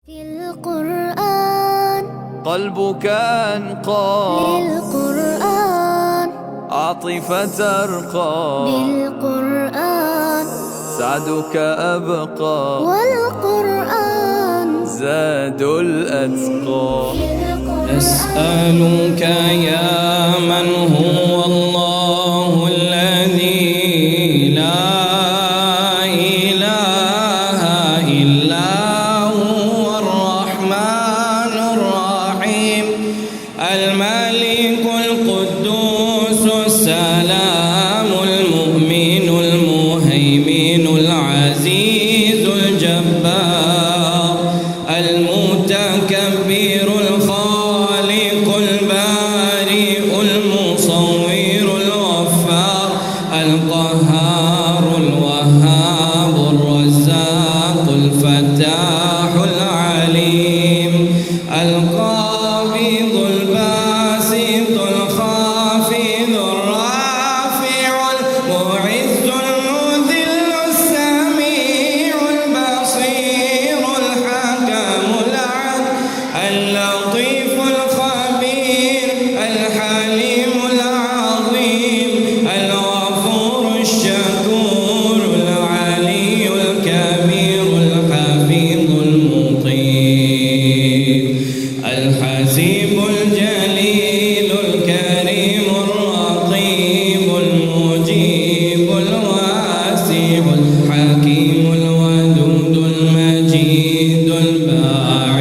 في القرآن قلبك أنقى للقرآن عاطفة ترقى بالقرآن سعدك أبقى والقرآن زاد الأتقى. أسألك يا من هو الله الذي لا إله إلا هو الرحمن الرحيم الملك القدوس السلام المؤمن المهيمن العزيز الجبار المتكبر الخالق البارئ المصور الغفار القهار الوهاب الرزاق الفتاح العليم القابض الباسط الخافض الرافع المعز المذل السميع البصير الحكم العدل اللطيف الخبير الحليم العظيم الغفور الشكور العلي الكبير الحفيظ المطيع الحسيب الجليل الكريم الرقيب المجيب الواسع الحكيم الودود المجيد الباعث